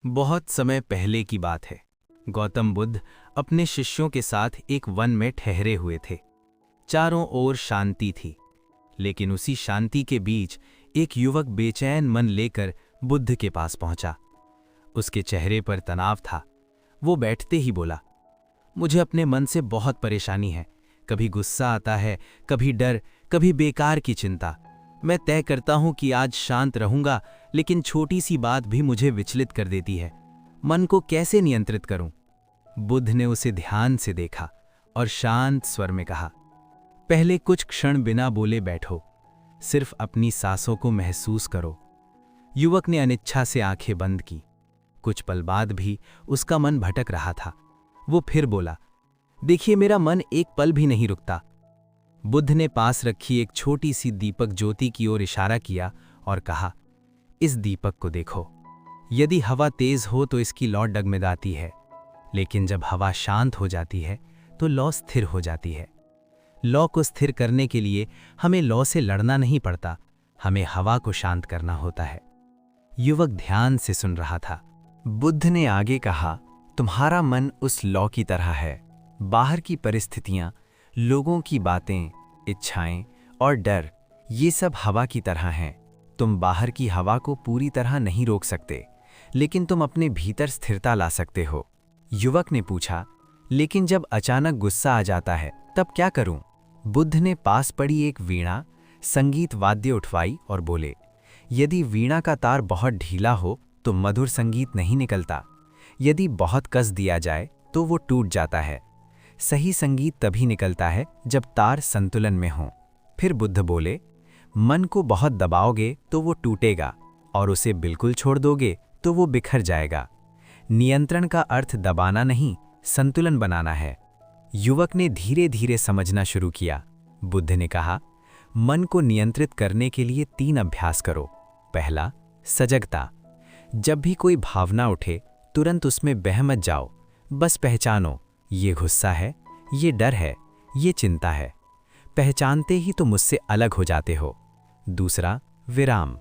बहुत समय पहले की बात है। गौतम बुद्ध अपने शिष्यों के साथ एक वन में ठहरे हुए थे। चारों ओर शांति थी, लेकिन उसी शांति के बीच एक युवक बेचैन मन लेकर बुद्ध के पास पहुंचा। उसके चेहरे पर तनाव था। वो बैठते ही बोला, मुझे अपने मन से बहुत परेशानी है। कभी गुस्सा आता है, कभी डर, कभी बेकार की चिंता। मैं तय करता हूं कि आज शांत रहूंगा, लेकिन छोटी सी बात भी मुझे विचलित कर देती है। मन को कैसे नियंत्रित करूं? बुद्ध ने उसे ध्यान से देखा और शांत स्वर में कहा, पहले कुछ क्षण बिना बोले बैठो, सिर्फ अपनी सांसों को महसूस करो। युवक ने अनिच्छा से आंखें बंद की। कुछ पल बाद भी उसका मन भटक रहा था। वो फिर बोला, देखिए, मेरा मन एक पल भी नहीं रुकता। बुद्ध ने पास रखी एक छोटी सी दीपक ज्योति की ओर इशारा किया और कहा, इस दीपक को देखो। यदि हवा तेज हो तो इसकी लौ डगमगाती है, लेकिन जब हवा शांत हो जाती है तो लौ स्थिर हो जाती है। लौ को स्थिर करने के लिए हमें लौ से लड़ना नहीं पड़ता, हमें हवा को शांत करना होता है। युवक ध्यान से सुन रहा था। बुद्ध ने आगे कहा, तुम्हारा मन उस लौ की तरह है। बाहर की परिस्थितियां, लोगों की बातें, इच्छाएं और डर, ये सब हवा की तरह हैं। तुम बाहर की हवा को पूरी तरह नहीं रोक सकते, लेकिन तुम अपने भीतर स्थिरता ला सकते हो। युवक ने पूछा, लेकिन जब अचानक गुस्सा आ जाता है तब क्या करूं? बुद्ध ने पास पड़ी एक वीणा, संगीत वाद्य उठवाई और बोले, यदि वीणा का तार बहुत ढीला हो तो मधुर संगीत नहीं निकलता। यदि बहुत कस दिया जाए तो वो टूट जाता है। सही संगीत तभी निकलता है जब तार संतुलन में हो। फिर बुद्ध बोले, मन को बहुत दबाओगे तो वो टूटेगा, और उसे बिल्कुल छोड़ दोगे तो वो बिखर जाएगा। नियंत्रण का अर्थ दबाना नहीं, संतुलन बनाना है। युवक ने धीरे धीरे समझना शुरू किया। बुद्ध ने कहा, मन को नियंत्रित करने के लिए 3 अभ्यास करो। पहला, सजगता। जब भी कोई भावना उठे तुरंत उसमें बह मत जाओ, बस पहचानो, ये गुस्सा है, ये डर है, ये चिंता है। पहचानते ही तो मुझसे अलग हो जाते हो। दूसरा, विराम।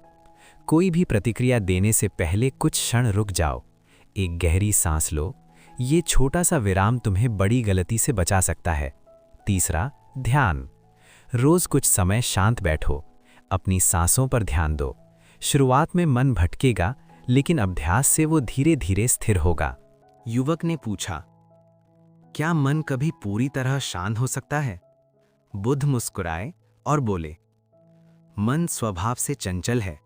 कोई भी प्रतिक्रिया देने से पहले कुछ क्षण रुक जाओ, एक गहरी सांस लो। ये छोटा सा विराम तुम्हें बड़ी गलती से बचा सकता है। तीसरा, ध्यान। रोज कुछ समय शांत बैठो, अपनी सांसों पर ध्यान दो। शुरुआत में मन भटकेगा, लेकिन अभ्यास से वो धीरे धीरे स्थिर होगा। युवक ने पूछा, क्या मन कभी पूरी तरह शांत हो सकता है? बुद्ध मुस्कुराए और बोले, मन स्वभाव से चंचल है,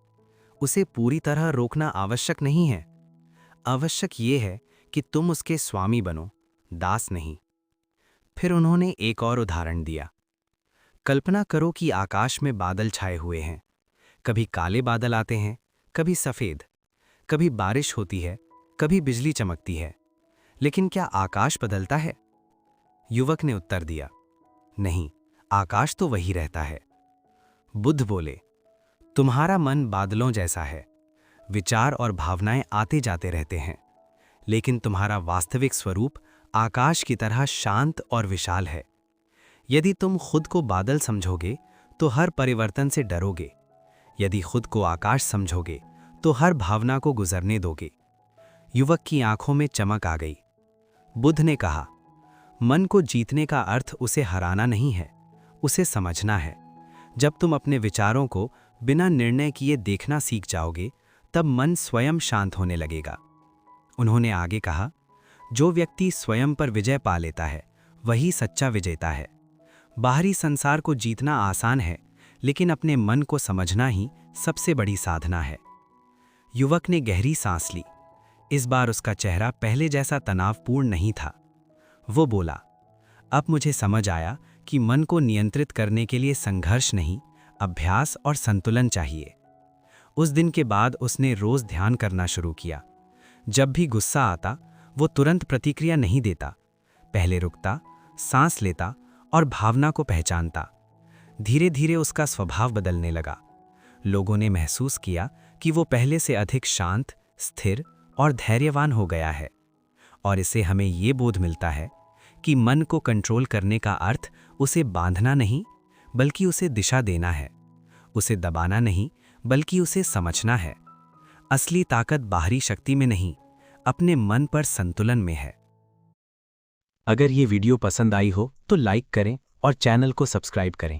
उसे पूरी तरह रोकना आवश्यक नहीं है। आवश्यक ये है कि तुम उसके स्वामी बनो, दास नहीं। फिर उन्होंने एक और उदाहरण दिया। कल्पना करो कि आकाश में बादल छाए हुए हैं। कभी काले बादल आते हैं, कभी सफेद। कभी बारिश होती है, कभी बिजली चमकती है। लेकिन क्या आकाश बदलता है? युवक ने उत्तर दिया, नहीं, आकाश तो वही रहता है। बुद्ध बोले, तुम्हारा मन बादलों जैसा है। विचार और भावनाएं आते जाते रहते हैं, लेकिन तुम्हारा वास्तविक स्वरूप आकाश की तरह शांत और विशाल है। यदि तुम खुद को बादल समझोगे तो हर परिवर्तन से डरोगे। यदि खुद को आकाश समझोगे तो हर भावना को गुजरने दोगे। युवक की आंखों में चमक आ गई। बुद्ध ने कहा, मन को जीतने का अर्थ उसे हराना नहीं है, उसे समझना है। जब तुम अपने विचारों को बिना निर्णय किए देखना सीख जाओगे, तब मन स्वयं शांत होने लगेगा। उन्होंने आगे कहा, जो व्यक्ति स्वयं पर विजय पा लेता है वही सच्चा विजेता है। बाहरी संसार को जीतना आसान है, लेकिन अपने मन को समझना ही सबसे बड़ी साधना है। युवक ने गहरी सांस ली। इस बार उसका चेहरा पहले जैसा तनावपूर्ण नहीं था। वो बोला, अब मुझे समझ आया कि मन को नियंत्रित करने के लिए संघर्ष नहीं, अभ्यास और संतुलन चाहिए। उस दिन के बाद उसने रोज ध्यान करना शुरू किया। जब भी गुस्सा आता, वो तुरंत प्रतिक्रिया नहीं देता। पहले रुकता, सांस लेता और भावना को पहचानता। धीरे धीरे उसका स्वभाव बदलने लगा। लोगों ने महसूस किया कि वो पहले से अधिक शांत, स्थिर और धैर्यवान हो गया है। और इससे हमें ये बोध मिलता है कि मन को कंट्रोल करने का अर्थ उसे बांधना नहीं, बल्कि उसे दिशा देना है। उसे दबाना नहीं, बल्कि उसे समझना है। असली ताकत बाहरी शक्ति में नहीं, अपने मन पर संतुलन में है। अगर ये वीडियो पसंद आई हो तो लाइक करें और चैनल को सब्सक्राइब करें।